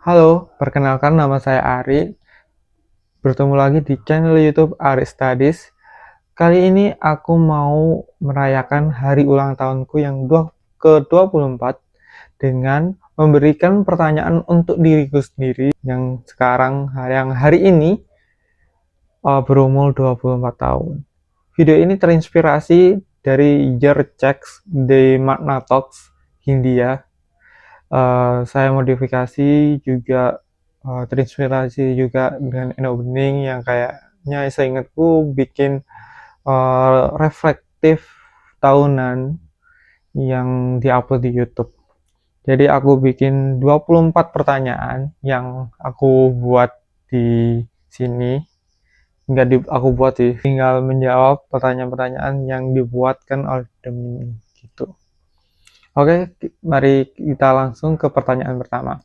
Halo, perkenalkan nama saya Ari. Bertemu lagi di channel YouTube Ari Studies. Kali ini aku mau merayakan hari ulang tahunku yang ke-24 dengan memberikan pertanyaan untuk diriku sendiri yang hari ini berumur 24 tahun. Video ini terinspirasi dari Year Checks di Magna Talks Hindia. Saya modifikasi juga, terinspirasi juga dengan Eno Bening yang kayaknya seingatku bikin reflektif tahunan yang diupload di YouTube. Jadi aku bikin 24 pertanyaan yang aku buat di sini. Nggak aku buat sih, tinggal menjawab pertanyaan-pertanyaan yang dibuatkan oleh Demi gitu. Oke, mari kita langsung ke pertanyaan pertama.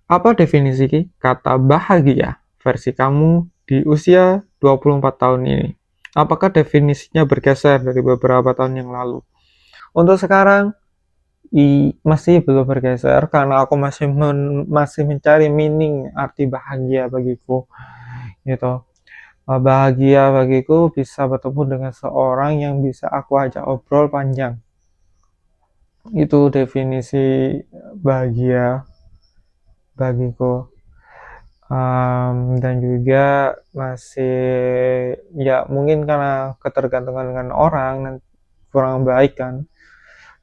Apa definisi kata bahagia versi kamu di usia 24 tahun ini? Apakah definisinya bergeser dari beberapa tahun yang lalu? Untuk sekarang masih belum bergeser karena aku masih mencari meaning arti bahagia bagiku gitu. Bahagia bagiku bisa bertemu dengan seorang yang bisa aku ajak obrol panjang. Itu definisi bahagia bagiku. Dan juga masih ya mungkin karena ketergantungan dengan orang dan kurang baik kan,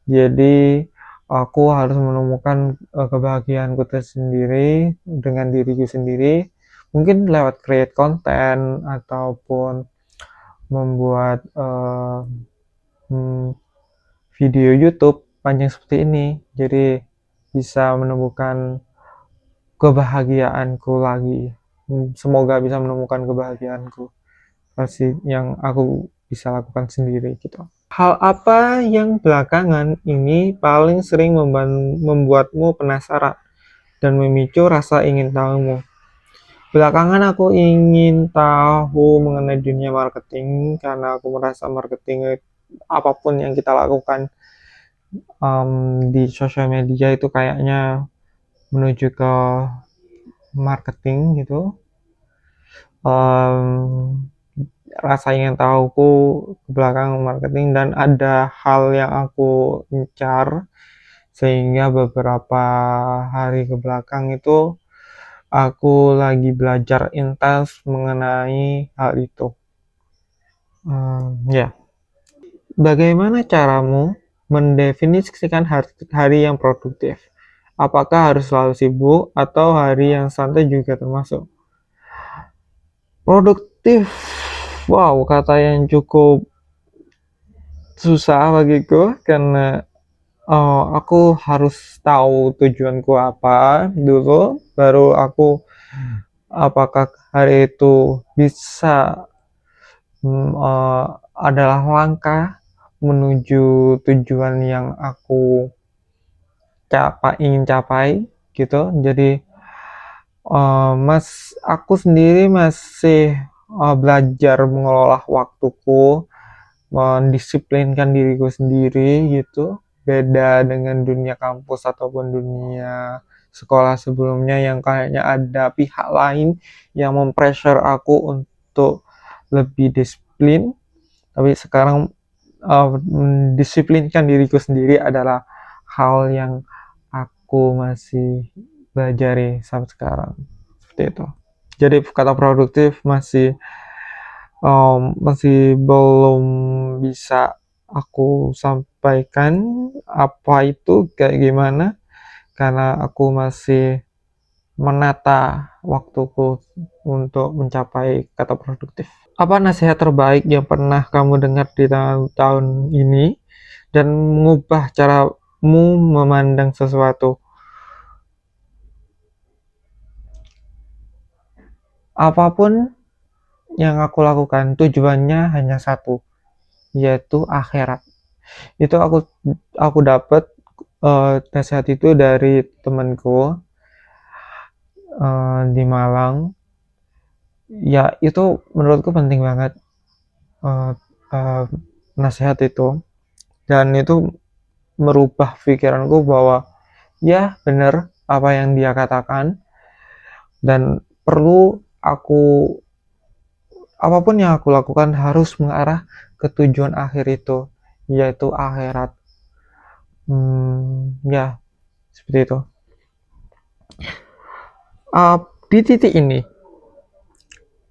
jadi aku harus menemukan kebahagiaanku tersendiri dengan diriku sendiri, mungkin lewat create konten ataupun membuat video YouTube panjang seperti ini, jadi bisa menemukan kebahagiaanku lagi. Semoga bisa menemukan kebahagiaanku versi yang aku bisa lakukan sendiri gitu. Hal apa yang belakangan ini paling sering membuatmu penasaran dan memicu rasa ingin tahumu? Belakangan aku ingin tahu mengenai dunia marketing karena aku merasa marketing apapun yang kita lakukan di sosial media itu kayaknya menuju ke marketing gitu. Rasa ingin tahuku ke belakang marketing dan ada hal yang aku incar sehingga beberapa hari ke belakang itu aku lagi belajar intens mengenai hal itu. Ya, bagaimana caramu mendefinisikan hari yang produktif? Apakah harus selalu sibuk atau hari yang santai juga termasuk? Produktif, wow, kata yang cukup susah bagiku karena aku harus tahu tujuanku apa dulu, baru aku apakah hari itu bisa adalah langkah menuju tujuan yang aku ingin capai gitu. Jadi aku sendiri masih belajar mengelola waktuku, mendisiplinkan diriku sendiri gitu. Beda dengan dunia kampus ataupun dunia sekolah sebelumnya yang kayaknya ada pihak lain yang mempressure aku untuk lebih disiplin. Tapi sekarang mendisiplinkan diriku sendiri adalah hal yang aku masih pelajari sampai sekarang. Seperti itu. Jadi kata produktif masih belum bisa aku sampaikan apa itu kayak gimana karena aku masih menata waktuku untuk mencapai kata produktif. Apa nasihat terbaik yang pernah kamu dengar di tahun ini dan mengubah caramu memandang sesuatu? Apapun yang aku lakukan tujuannya hanya satu, yaitu akhirat. Itu aku dapat nasihat itu dari temanku di Malang. Ya itu menurutku penting banget uh, uh, nasihat itu, dan itu merubah pikiranku bahwa ya benar, apa yang dia katakan, dan perlu aku, apapun yang aku lakukan harus mengarah ke tujuan akhir itu, yaitu akhirat. Ya, seperti itu. Di titik ini,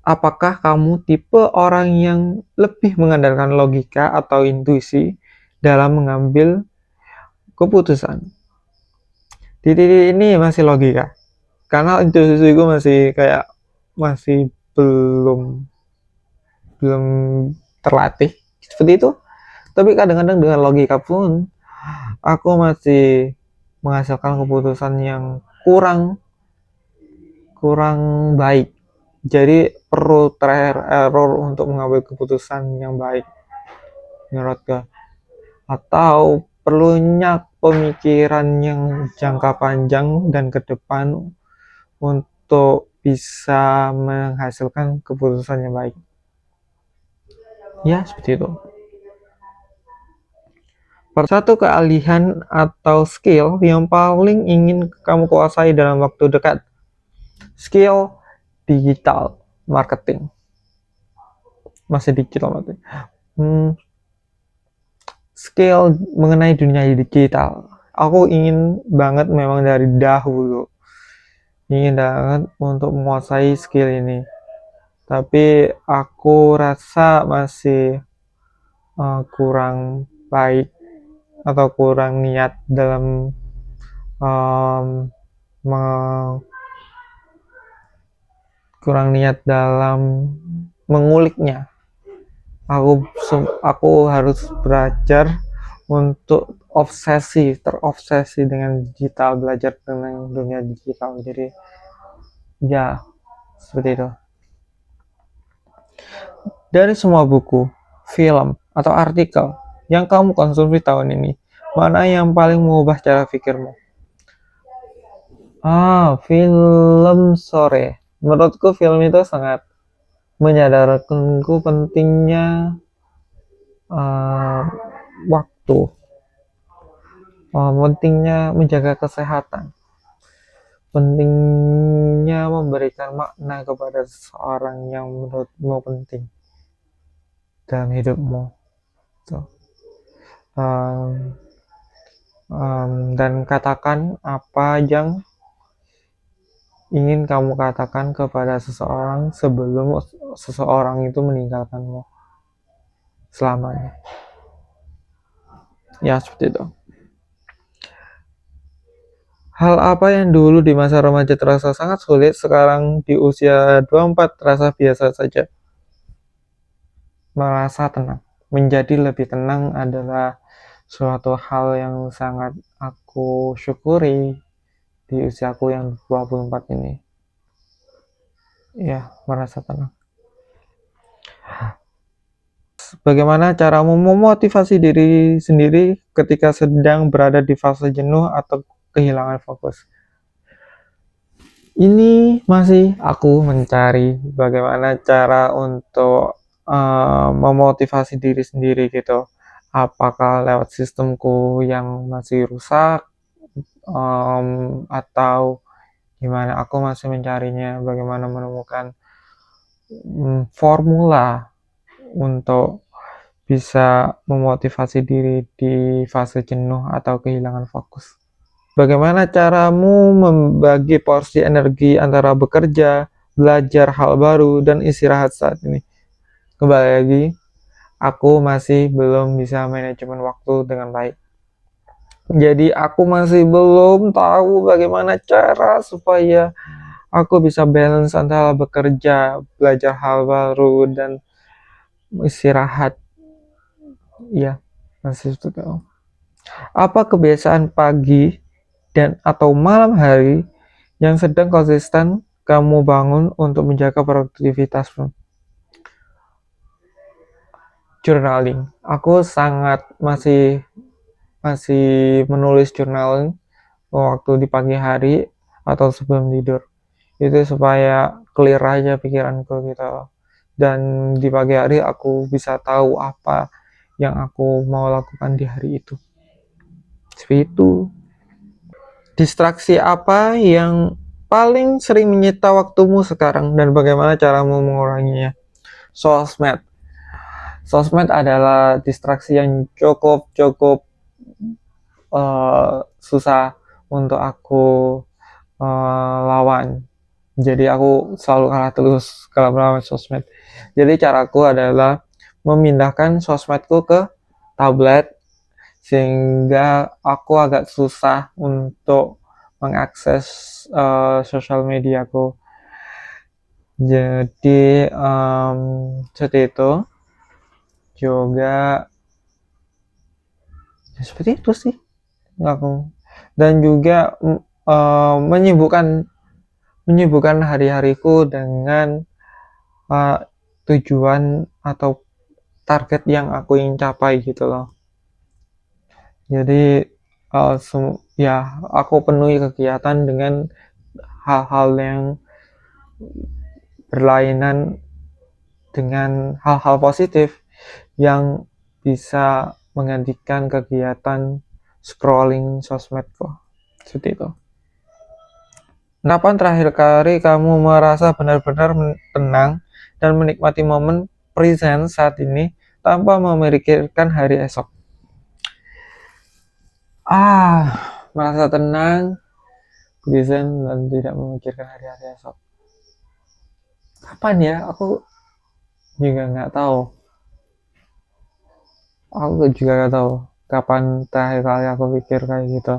apakah kamu tipe orang yang lebih mengandalkan logika atau intuisi dalam mengambil keputusan? Di titik ini masih logika, karena intuisi gue masih kayak masih belum belum terlatih seperti itu. Tapi kadang-kadang dengan logika pun aku masih menghasilkan keputusan yang kurang kurang baik. Jadi perlu trial error untuk mengambil keputusan yang baik menurut gue. Atau perlunya pemikiran yang jangka panjang dan ke depan untuk bisa menghasilkan keputusan yang baik. Ya, seperti itu. Satu keahlian atau skill yang paling ingin kamu kuasai dalam waktu dekat. Skill digital marketing. Masih digital marketing. Skill mengenai dunia digital. Aku ingin banget memang dari dahulu. Ingin banget untuk menguasai skill ini. Tapi aku rasa masih kurang baik atau kurang niat dalam kurang niat dalam menguliknya. Aku harus belajar untuk terobsesi dengan digital, belajar tentang dunia digital. Jadi ya, seperti itu. Dari semua buku, film, atau artikel yang kamu konsumsi tahun ini, mana yang paling mengubah cara pikirmu? Film sore. Menurutku film itu sangat menyadarkanku pentingnya waktu, pentingnya menjaga kesehatan, pentingnya memberikan makna kepada seseorang yang menurutmu penting dalam hidupmu. Dan katakan apa yang ingin kamu katakan kepada seseorang sebelum seseorang itu meninggalkanmu selamanya. Ya, seperti itu. Hal apa yang dulu di masa remaja terasa sangat sulit, sekarang di usia 24 terasa biasa saja? Merasa tenang. Menjadi lebih tenang adalah suatu hal yang sangat aku syukuri di usiaku yang 24 ini. Ya, merasa tenang. Bagaimana caramu memotivasi diri sendiri ketika sedang berada di fase jenuh atau kehilangan fokus? Ini masih aku mencari bagaimana cara untuk memotivasi diri sendiri gitu. Apakah lewat sistemku yang masih rusak atau gimana? Aku masih mencarinya, bagaimana menemukan formula untuk bisa memotivasi diri di fase jenuh atau kehilangan fokus. Bagaimana caramu membagi porsi energi antara bekerja, belajar hal baru, dan istirahat saat ini? Kembali lagi, aku masih belum bisa manajemen waktu dengan baik. Jadi aku masih belum tahu bagaimana cara supaya aku bisa balance antara bekerja, belajar hal baru, dan istirahat. Ya, masih itu. Apa kebiasaan pagi dan atau malam hari yang sedang konsisten kamu bangun untuk menjaga produktivitasmu? Journaling. Aku sangat masih menulis journaling waktu di pagi hari atau sebelum tidur. Itu supaya clear aja pikiranku gitu. Dan di pagi hari aku bisa tahu apa yang aku mau lakukan di hari itu. Seperti itu. Distraksi apa yang paling sering menyita waktumu sekarang dan bagaimana caramu menguranginya? Sosmed. Sosmed adalah distraksi yang cukup susah untuk aku lawan. Jadi aku selalu kalah terus kalau melawan sosmed. Jadi caraku adalah memindahkan sosmedku ke tablet sehingga aku agak susah untuk mengakses sosial mediaku. Jadi seperti itu juga ya, seperti itu sih aku. Dan juga menyibukkan hari-hariku dengan tujuan atau target yang aku ingin capai gitu loh. Jadi ya aku penuhi kegiatan dengan hal-hal yang berlainan dengan hal-hal positif yang bisa menggantikan kegiatan scrolling sosmedku. Seperti itu. Kapan terakhir kali kamu merasa benar-benar tenang dan menikmati momen present saat ini tanpa memikirkan hari esok? Merasa tenang, present dan tidak memikirkan hari-hari esok. Kapan ya? Aku juga nggak tahu. Aku juga nggak tahu kapan terakhir kali aku pikir kayak gitu.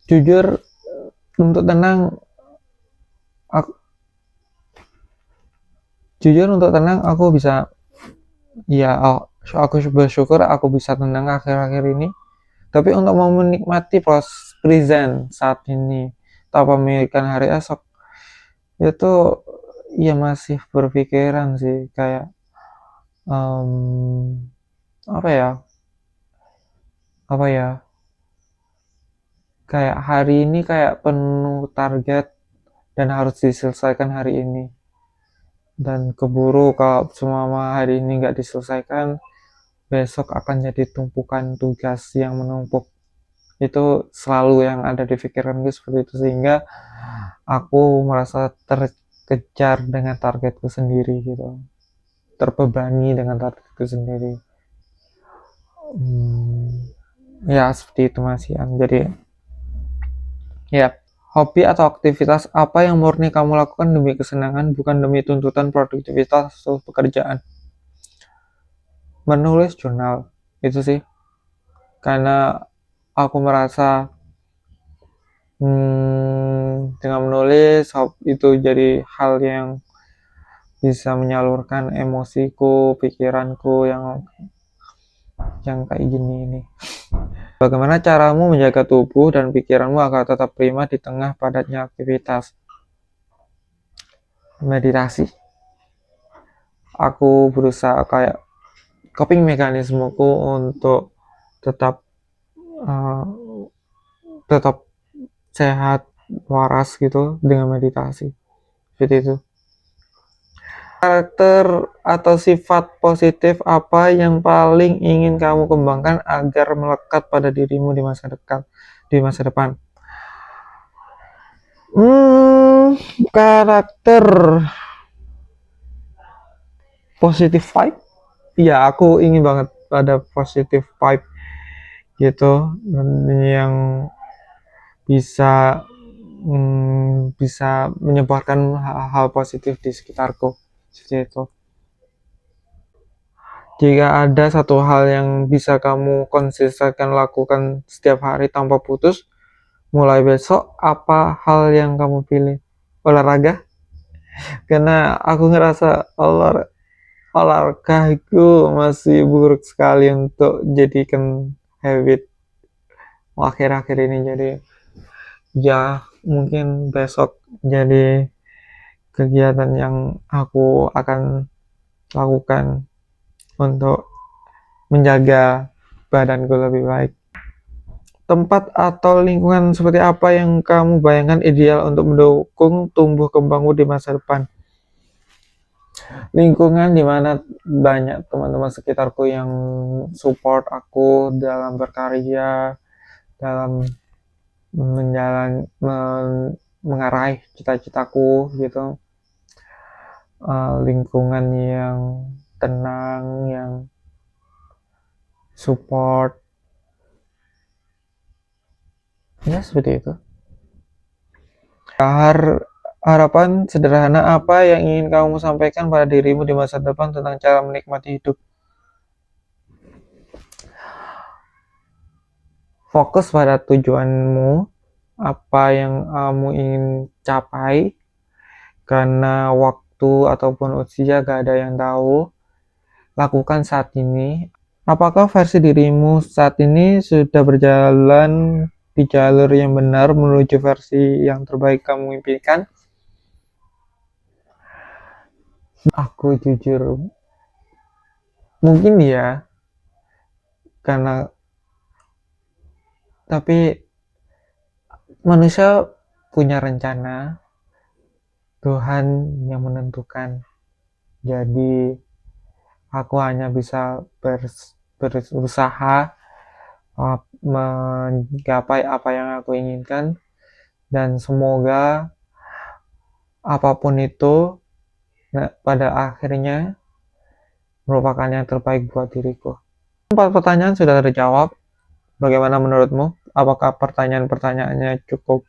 Jujur untuk tenang, aku bisa aku bersyukur aku bisa tenang akhir-akhir ini. Tapi untuk mau menikmati present saat ini tanpa memikirkan hari esok itu ya masih berpikiran sih kayak apa ya kayak hari ini kayak penuh target dan harus diselesaikan hari ini, dan keburu kalau semua hari ini nggak diselesaikan besok akan jadi tumpukan tugas yang menumpuk. Itu selalu yang ada di pikiranku seperti itu, sehingga aku merasa terkejar dengan targetku sendiri gitu, terbebani dengan targetku sendiri. Ya seperti itu Mas Ian. Jadi ya, hobi atau aktivitas apa yang murni kamu lakukan demi kesenangan, bukan demi tuntutan produktivitas atau pekerjaan? Menulis jurnal, itu sih. Karena aku merasa dengan menulis itu jadi hal yang bisa menyalurkan emosiku, pikiranku yang kayak gini ini. Bagaimana caramu menjaga tubuh dan pikiranmu agar tetap prima di tengah padatnya aktivitas? Meditasi. Aku berusaha kayak coping mekanismeku untuk tetap sehat, waras gitu dengan meditasi. Seperti itu. Karakter atau sifat positif apa yang paling ingin kamu kembangkan agar melekat pada dirimu di masa depan? Karakter positive vibe. Ya, aku ingin banget ada positive vibe gitu, yang bisa menyebarkan hal-hal positif di sekitarku. Seperti itu. Jika ada satu hal yang bisa kamu konsisten lakukan setiap hari tanpa putus, mulai besok, apa hal yang kamu pilih? Olahraga? Karena aku ngerasa olahraga itu masih buruk sekali untuk jadikan habit akhir-akhir ini. Jadi ya mungkin besok jadi kegiatan yang aku akan lakukan untuk menjaga badanku lebih baik. Tempat atau lingkungan seperti apa yang kamu bayangkan ideal untuk mendukung tumbuh kembangmu di masa depan? lingkungan dimana banyak teman-teman sekitarku yang support aku dalam berkarya, dalam mengarahi cita-citaku gitu. Lingkungan yang tenang, yang support, ya seperti itu. Harapan sederhana apa yang ingin kamu sampaikan pada dirimu di masa depan tentang cara menikmati hidup? Fokus pada tujuanmu, apa yang kamu ingin capai, karena waktu ataupun usia gak ada yang tahu. Lakukan saat ini. Apakah versi dirimu saat ini sudah berjalan di jalur yang benar menuju versi yang terbaik kamu impikan? Aku jujur, mungkin ya, karena tapi manusia punya rencana, Tuhan yang menentukan. Jadi aku hanya bisa berusaha menggapai apa yang aku inginkan, dan semoga apapun itu pada akhirnya merupakan yang terbaik buat diriku. 4 pertanyaan sudah terjawab. Bagaimana menurutmu? Apakah pertanyaan-pertanyaannya cukup?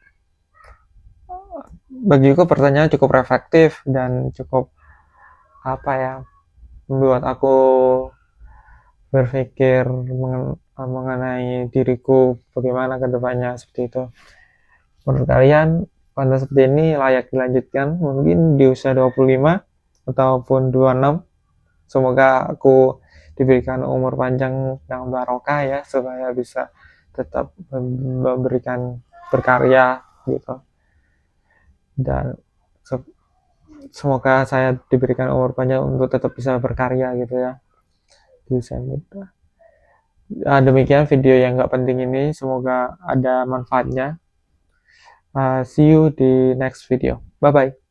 Bagiku pertanyaan cukup reflektif dan cukup membuat aku berpikir mengenai diriku bagaimana kedepannya, seperti itu. Menurut kalian konten seperti ini layak dilanjutkan mungkin di usia 25 ataupun 26? Semoga aku diberikan umur panjang yang barokah ya, supaya bisa tetap memberikan berkarya gitu. Dan semoga saya diberikan umur panjang untuk tetap bisa berkarya gitu ya. Bisa gitu. Demikian video yang nggak penting ini, semoga ada manfaatnya. See you di next video. Bye bye.